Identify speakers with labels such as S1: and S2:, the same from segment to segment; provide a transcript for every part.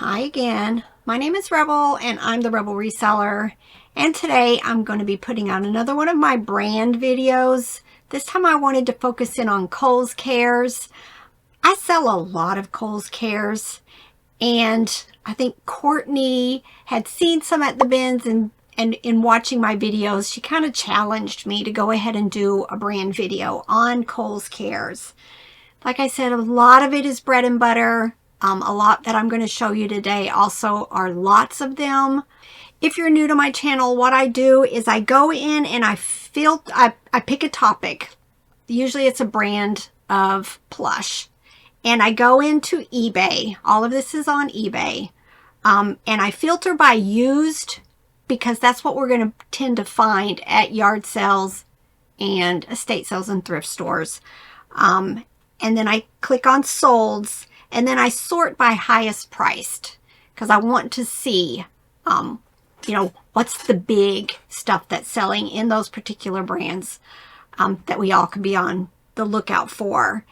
S1: Hi again. My name is Rebel and I'm the Rebel Reseller. And today I'm going to be putting out another one of my brand videos. This time I wanted to focus in on Kohl's Cares. I sell a lot of Kohl's Cares, and I think Courtney had seen some at the bins, and in watching my videos, she kind of challenged me to go ahead and do a brand video on Kohl's Cares. Like I said, a lot of it is bread and butter. A lot that I'm going to show you today also are lots of them. If you're new to my channel, what I do is I go in and I pick a topic. Usually it's a brand of Plush. And I go into eBay. All of this is on eBay. And I filter by used, because that's what we're going to tend to find at yard sales and estate sales and thrift stores. And then I click on solds, and then I sort by highest priced, because I want to see, what's the big stuff that's selling in those particular brands that we all can be on the lookout for.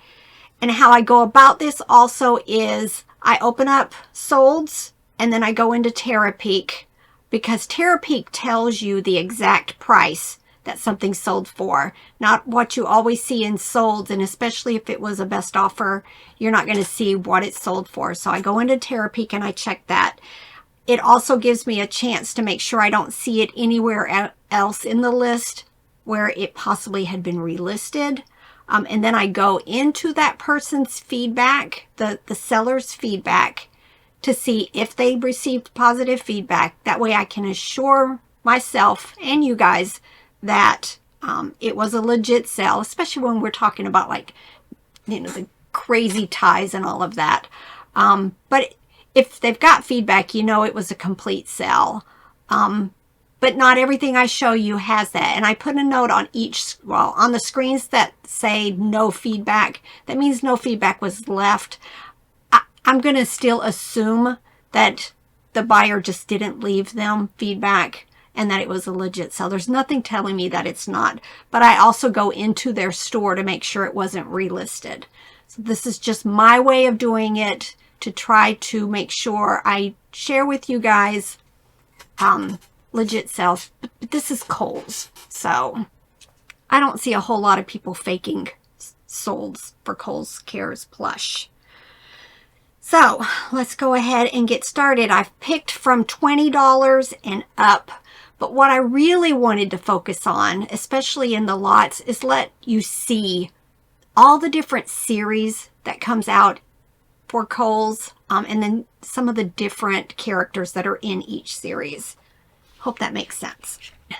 S1: And how I go about this also is I open up solds, and then I go into Terapeak, because Terapeak tells you the exact price that something's sold for, not what you always see in solds. And especially if it was a best offer, you're not going to see what it's sold for. So I go into Terapeak and I check that. It also gives me a chance to make sure I don't see it anywhere else in the list where it possibly had been relisted. And then I go into that person's feedback, the seller's feedback, to see if they received positive feedback. That way I can assure myself and you guys that it was a legit sale, especially when we're talking about the crazy ties and all of that. But if they've got feedback, it was a complete sale. But not everything I show you has that. And I put a note on on the screens that say no feedback. That means no feedback was left. I'm going to still assume that the buyer just didn't leave them feedback and that it was a legit sale. There's nothing telling me that it's not. But I also go into their store to make sure it wasn't relisted. So this is just my way of doing it to try to make sure I share with you guys legit sales. But this is Kohl's, so I don't see a whole lot of people faking solds for Kohl's Cares Plush. So let's go ahead and get started. I've picked from $20 and up. But what I really wanted to focus on, especially in the lots, is let you see all the different series that comes out for Kohl's, and then some of the different characters that are in each series. Hope that makes sense.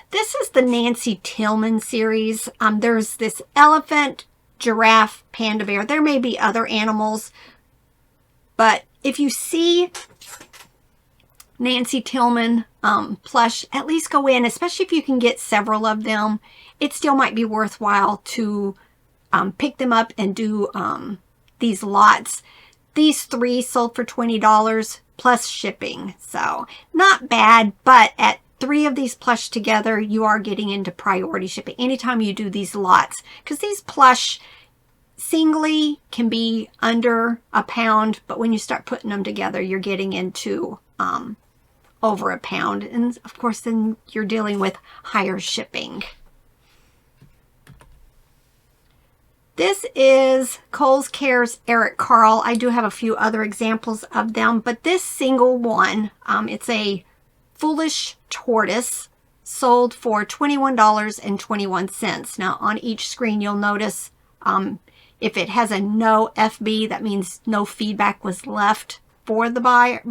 S1: This is the Nancy Tillman series. There's this elephant, giraffe, panda bear. There may be other animals, but if you see Nancy Tillman plush, at least go in, especially if you can get several of them. It still might be worthwhile to pick them up and do these lots. These 3 sold for $20 plus shipping, so not bad. But at 3 of these plush together, you are getting into priority shipping anytime you do these lots, because these plush singly can be under a pound, but when you start putting them together, you're getting into over a pound. And of course, then you're dealing with higher shipping. This is Kohl's Cares Eric Carle. I do have a few other examples of them, but this single one, it's a Foolish Tortoise, sold for $21.21. Now on each screen, you'll notice if it has a no FB, that means no feedback was left for the buyer,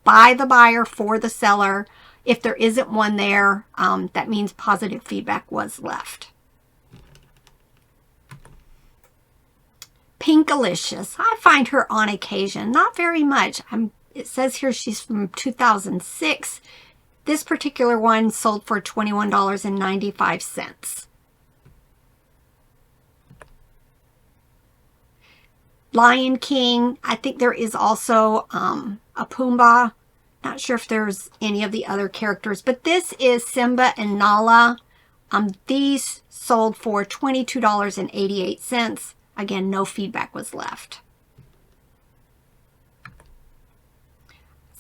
S1: by the buyer for the seller. If there isn't one there, that means positive feedback was left. Pinkalicious. I find her on occasion, not very much. It says here she's from 2006. This particular one sold for $21.95. Lion King. I think there is also a Pumbaa. Not sure if there's any of the other characters, but this is Simba and Nala. These sold for $22.88. Again, no feedback was left.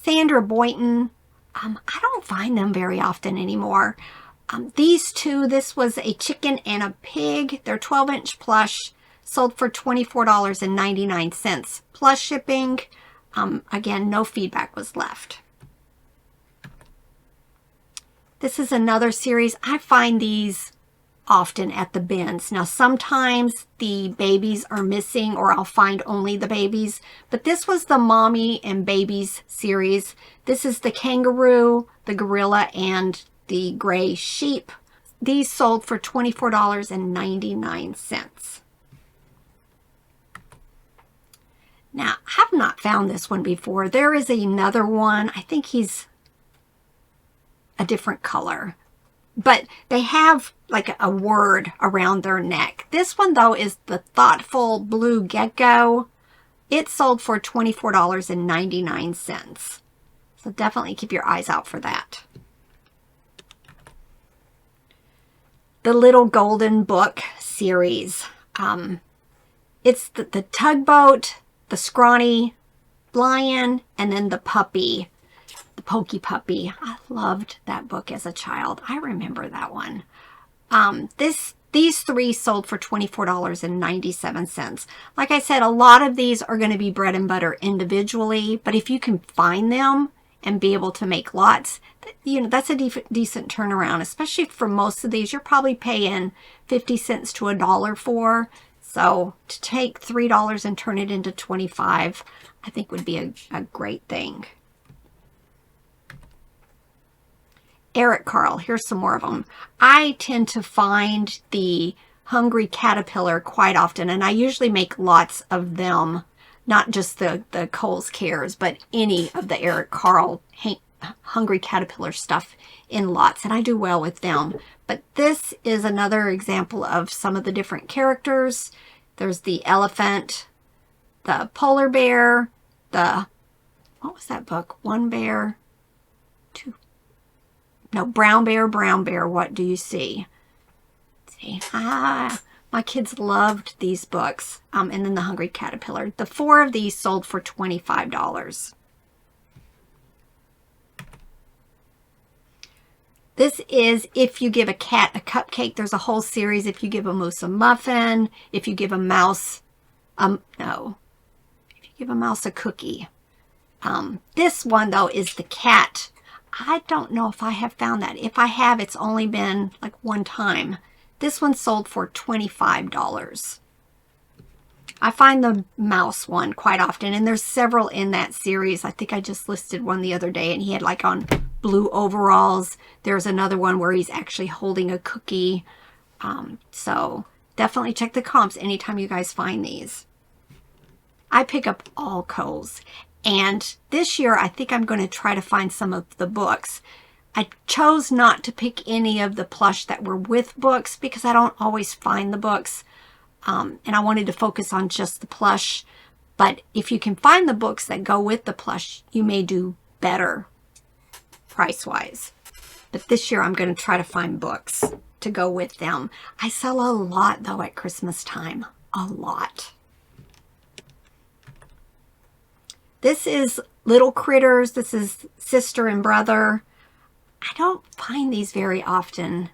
S1: Sandra Boynton. I don't find them very often anymore. These two, this was a chicken and a pig. They're 12-inch plush, sold for $24.99 plus shipping. Again, no feedback was left. This is another series. I find these often at the bins. Now, sometimes the babies are missing or I'll find only the babies, but this was the Mommy and Babies series. This is the kangaroo, the gorilla, and the gray sheep. These sold for $24.99. Now, I have not found this one before. There is another one. I think he's a different color, but they have like a word around their neck. This one, though, is the Thoughtful Blue Gecko. It sold for $24.99. So definitely keep your eyes out for that. The Little Golden Book series. It's the tugboat, the scrawny lion, and then the puppy, the pokey puppy. I loved that book as a child. I remember that one. These three sold for $24.97. Like I said, a lot of these are going to be bread and butter individually, but if you can find them and be able to make lots, you know, that's a decent turnaround, especially for most of these. You're probably paying 50 cents to $1 for. So to take $3 and turn it into 25, I think would be a great thing. Eric Carle, here's some more of them. I tend to find the Hungry Caterpillar quite often, and I usually make lots of them, not just the Kohl's Cares, but any of the Eric Carle Hungry Caterpillar stuff in lots, and I do well with them. But this is another example of some of the different characters. There's the elephant, the polar bear, what was that book? One bear, two. No, brown bear, what do you see? See, my kids loved these books. And then the Hungry Caterpillar. The 4 of these sold for $25. This is If You Give a Cat a Cupcake. There's a whole series. If You Give a Moose a Muffin. If You Give a Mouse, If You Give a Mouse a Cookie. This one, though, is the cat. I don't know if I have found that. If I have, it's only been like one time. This one sold for $25. I find the mouse one quite often, and there's several in that series. I think I just listed one the other day, and he had like on blue overalls. There's another one where he's actually holding a cookie. So definitely check the comps anytime you guys find these. I pick up all Kohl's. And this year, I think I'm going to try to find some of the books. I chose not to pick any of the plush that were with books because I don't always find the books. And I wanted to focus on just the plush. But if you can find the books that go with the plush, you may do better price-wise. But this year, I'm going to try to find books to go with them. I sell a lot, though, at Christmas time. A lot. This is Little Critters. This is Sister and Brother. I don't find these very often,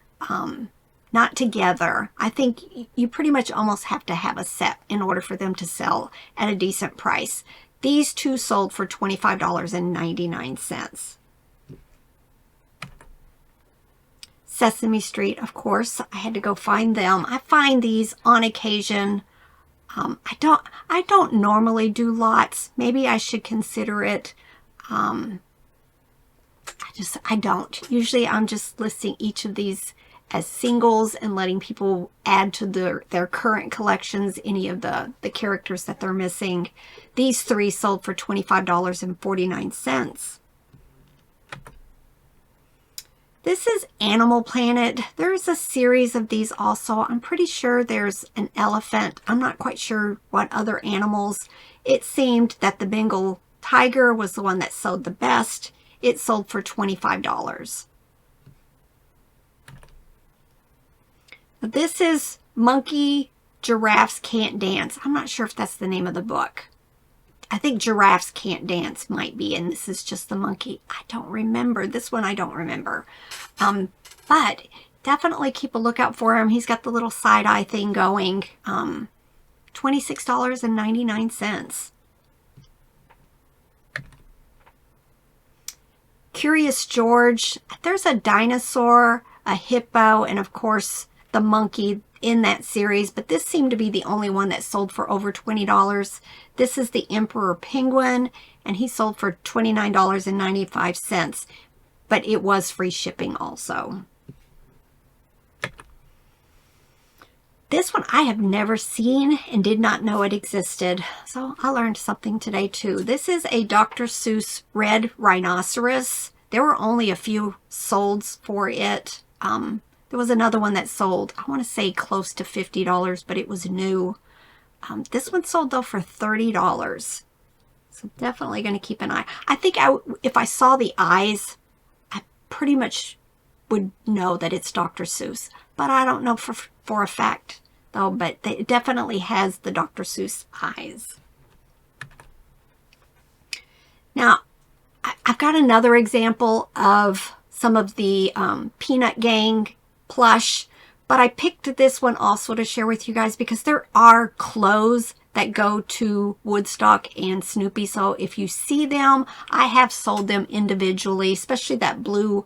S1: not together. I think you pretty much almost have to have a set in order for them to sell at a decent price. These two sold for $25.99. Sesame Street, of course. I had to go find them. I find these on occasion. I don't normally do lots. Maybe I should consider it. I don't. Usually I'm just listing each of these as singles and letting people add to their current collections any of the characters that they're missing. These 3 sold for $25.49. This is Animal Planet. There's a series of these also. I'm pretty sure there's an elephant. I'm not quite sure what other animals. It seemed that the Bengal tiger was the one that sold the best. It sold for $25. This is Monkey Giraffes Can't Dance. I'm not sure if that's the name of the book. I think Giraffes Can't Dance might be, and this is just the monkey. I don't remember. This one I don't remember. But definitely keep a lookout for him. He's got the little side-eye thing going. $26.99. Curious George. There's a dinosaur, a hippo, and of course the monkey in that series, but this seemed to be the only one that sold for over $20. This is the Emperor Penguin, and he sold for $29.95, but it was free shipping also. This one I have never seen and did not know it existed, so I learned something today too. This is a Dr. Seuss Red Rhinoceros. There were only a few solds for it. There was another one that sold, I want to say close to $50, but it was new. This one sold though for $30. So definitely going to keep an eye. I think if I saw the eyes, I pretty much would know that it's Dr. Seuss. But I don't know for a fact though, but it definitely has the Dr. Seuss eyes. Now, I've got another example of some of the Peanut Gang plush, but I picked this one also to share with you guys because there are clothes that go to Woodstock and Snoopy. So if you see them, I have sold them individually, especially that blue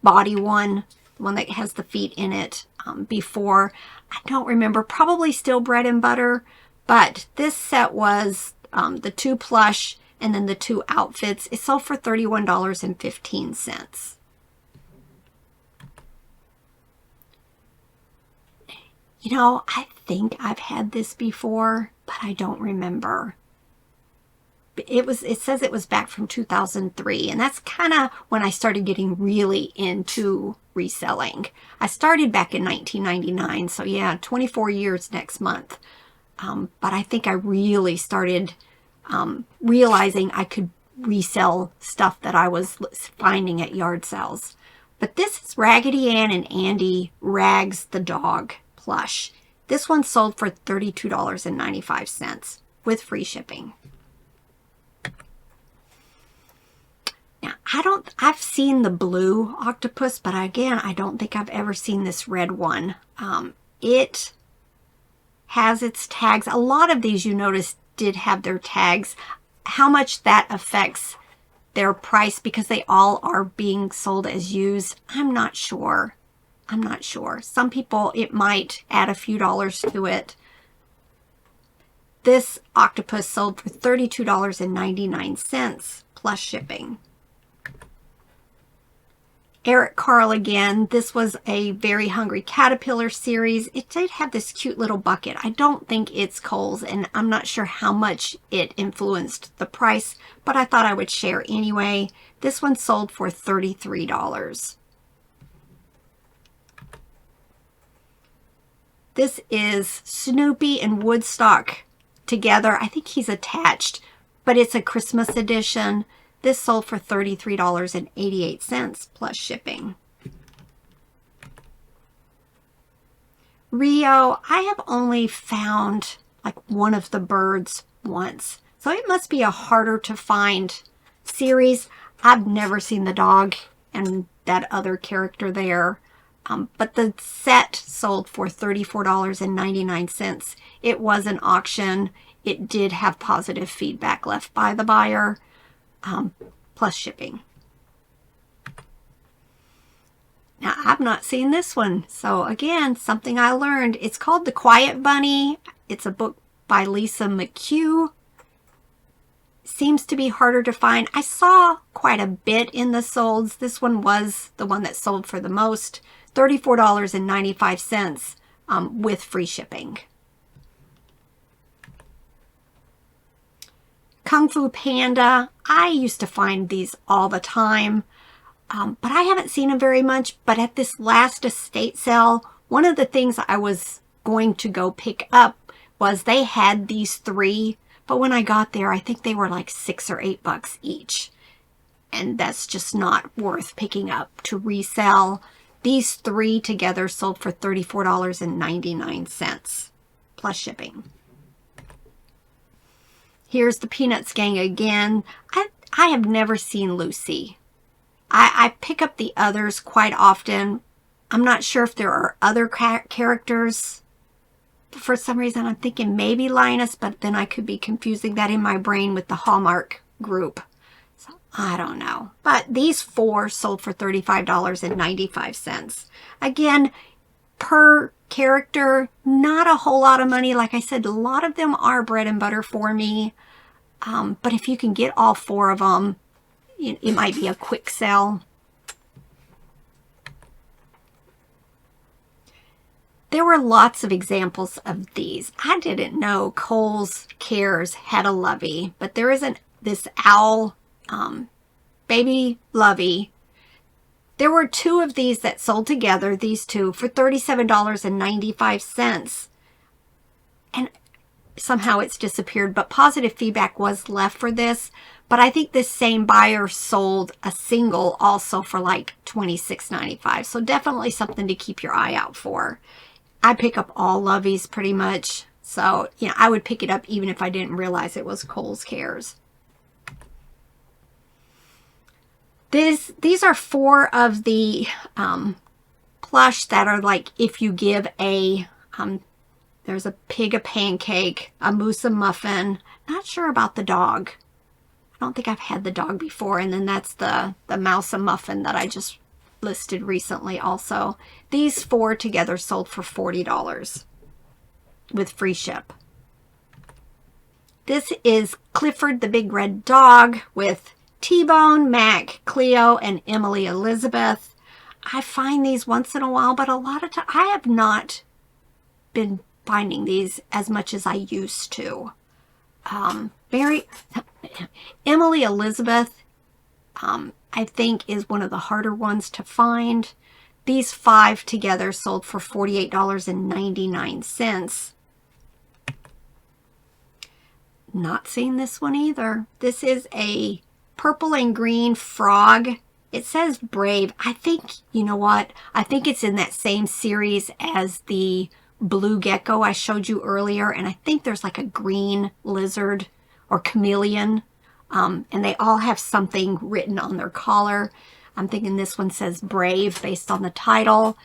S1: body one, the one that has the feet in it before. I don't remember, probably still bread and butter, but this set was the 2 plush and then the 2 outfits. It sold for $31.15. You know, I think I've had this before, but I don't remember. It says it was back from 2003, and that's kind of when I started getting really into reselling. I started back in 1999, so yeah, 24 years next month. But I think I really started realizing I could resell stuff that I was finding at yard sales. But this is Raggedy Ann and Andy Rags the Dog plush. This one sold for $32.95 with free shipping. Now, I've seen the blue octopus, but again, I don't think I've ever seen this red one. It has its tags. A lot of these, you notice, did have their tags. How much that affects their price because they all are being sold as used, I'm not sure. I'm not sure. Some people, it might add a few dollars to it. This octopus sold for $32.99 plus shipping. Eric Carle again. This was a Very Hungry Caterpillar series. It did have this cute little bucket. I don't think it's Kohl's, and I'm not sure how much it influenced the price, but I thought I would share anyway. This one sold for $33. This is Snoopy and Woodstock together. I think he's attached, but it's a Christmas edition. This sold for $33.88 plus shipping. Rio, I have only found like one of the birds once, so it must be a harder to find series. I've never seen the dog and that other character there. But the set sold for $34.99. It was an auction. It did have positive feedback left by the buyer, plus shipping. Now, I've not seen this one. So again, something I learned. It's called The Quiet Bunny. It's a book by Lisa McHugh. Seems to be harder to find. I saw quite a bit in the solds. This one was the one that sold for the most. $34.95 with free shipping. Kung Fu Panda. I used to find these all the time, but I haven't seen them very much. But at this last estate sale, one of the things I was going to go pick up was they had these 3, but when I got there, I think they were like $6 or $8 each. And that's just not worth picking up to resell. These 3 together sold for $34.99 plus shipping. Here's the Peanuts gang again. I have never seen Lucy. I pick up the others quite often. I'm not sure if there are other characters. For some reason, I'm thinking maybe Linus, but then I could be confusing that in my brain with the Hallmark group. So I don't know. But these 4 sold for $35.95. Again, per character, not a whole lot of money. Like I said, a lot of them are bread and butter for me. But if you can get all 4 of them, it might be a quick sell. There were lots of examples of these. I didn't know Kohl's Cares had a Lovey, but there isn't this owl baby Lovey. There were 2 of these that sold together, these 2, for $37.95. And somehow it's disappeared, but positive feedback was left for this. But I think this same buyer sold a single also for like $26.95. So definitely something to keep your eye out for. I pick up all Loveys pretty much. So, I would pick it up even if I didn't realize it was Kohl's Cares. These are 4 of the plush that are like if you give a, there's a pig a pancake, a moose a muffin. Not sure about the dog. I don't think I've had the dog before. And then that's the mouse a muffin that I just listed recently also. These 4 together sold for $40 with free ship. This is Clifford the Big Red Dog with T-Bone, Mac, Cleo, and Emily Elizabeth. I find these once in a while, but a lot of times I have not been finding these as much as I used to. Emily Elizabeth, I think is one of the harder ones to find. These 5 together sold for $48.99. Not seeing this one either. This is a purple and green frog. It says Brave. I think, you know what? I think it's in that same series as the blue gecko I showed you earlier. And I think there's like a green lizard or chameleon. And they all have something written on their collar. I'm thinking this one says Brave based on the title.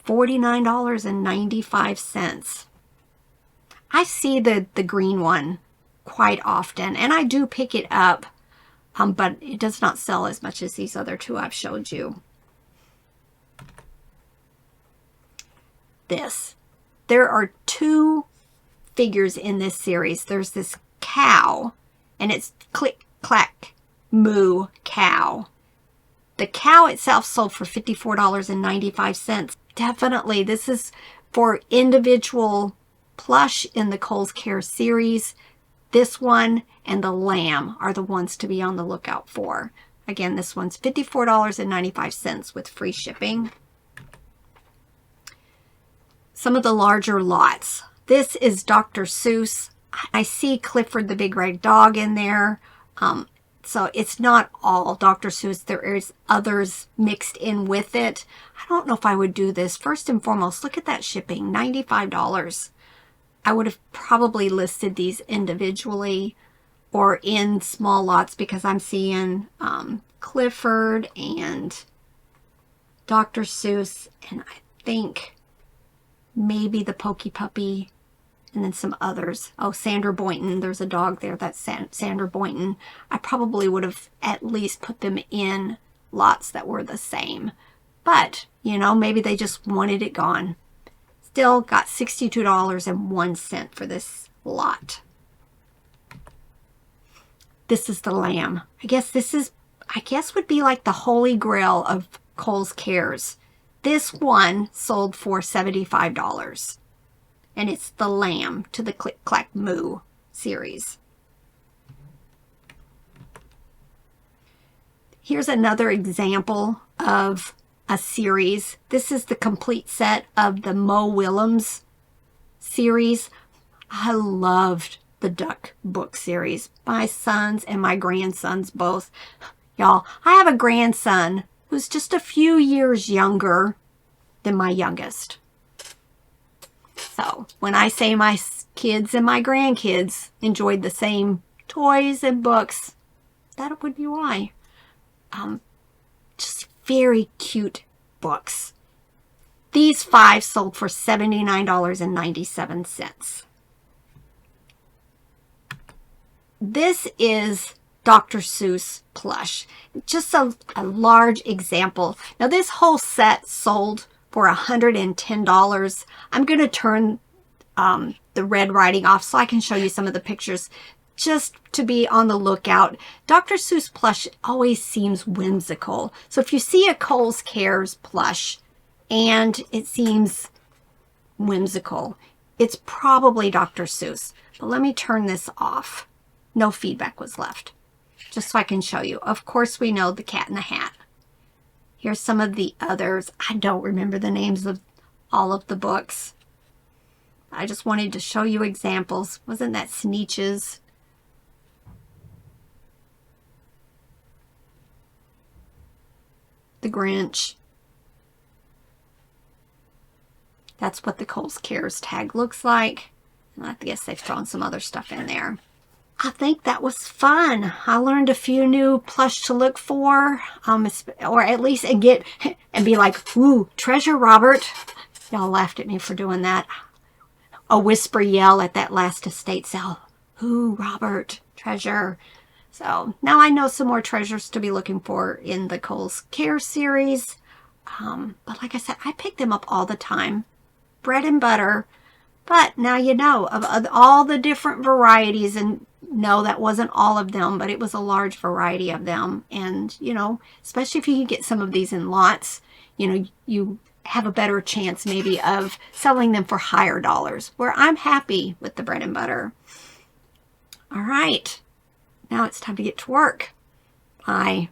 S1: $49.95. I see the green one quite often, and I do pick it up, but it does not sell as much as these other 2 I've showed you. There are 2 figures in this series. There's this cow, and it's Click, Clack, Moo Cow. The cow itself sold for $54.95. Definitely, this is for individual plush in the Kohl's Care series. This one and the lamb are the ones to be on the lookout for. Again, this one's $54.95 with free shipping. Some of the larger lots. This is Dr. Seuss. I see Clifford the Big Red Dog in there. So it's not all Dr. Seuss. There is others mixed in with it. I don't know if I would do this. First and foremost, look at that shipping, $95. I would have probably listed these individually or in small lots because I'm seeing Clifford and Dr. Seuss, and I think maybe the Pokey Puppy, and then some others. Oh, Sandra Boynton. There's a dog there. That's Sandra Boynton. I probably would have at least put them in lots that were the same. But, maybe they just wanted it gone. Still got $62.01 for this lot. This is the lamb. I guess would be like the holy grail of Kohl's Cares. This one sold for $75. And it's the lamb to the Click Clack Moo series. Here's another example of a series. This is the complete set of the Mo Willems series. I loved the Duck book series. My sons and my grandsons both. Y'all, I have a grandson who's just a few years younger than my youngest. So when I say my kids and my grandkids enjoyed the same toys and books. That would be why. Just very cute books. These 5 sold for $79.97. This is Dr. Seuss Plush. Just a large example. Now this whole set sold for $110. I'm going to turn the red writing off so I can show you some of the pictures just to be on the lookout. Dr. Seuss Plush always seems whimsical. So if you see a Kohl's Cares plush and it seems whimsical, it's probably Dr. Seuss. But let me turn this off. No feedback was left. Just so I can show you. Of course, we know the Cat in the Hat. Here's some of the others. I don't remember the names of all of the books. I just wanted to show you examples. Wasn't that Sneetches? The Grinch. That's what the Kohl's Cares tag looks like. And I guess they've thrown some other stuff in there. I think that was fun. I learned a few new plush to look for, or at least and be like, ooh, treasure, Robert. Y'all laughed at me for doing that. A whisper yell at that last estate sale. Ooh, Robert, treasure. So now I know some more treasures to be looking for in the Kohl's Care series. But like I said, I pick them up all the time. Bread and butter. But now you know of all the different varieties, and no, that wasn't all of them, but it was a large variety of them. And, you know, especially if you can get some of these in lots, you know, you have a better chance maybe of selling them for higher dollars, where I'm happy with the bread and butter. All right, now it's time to get to work. I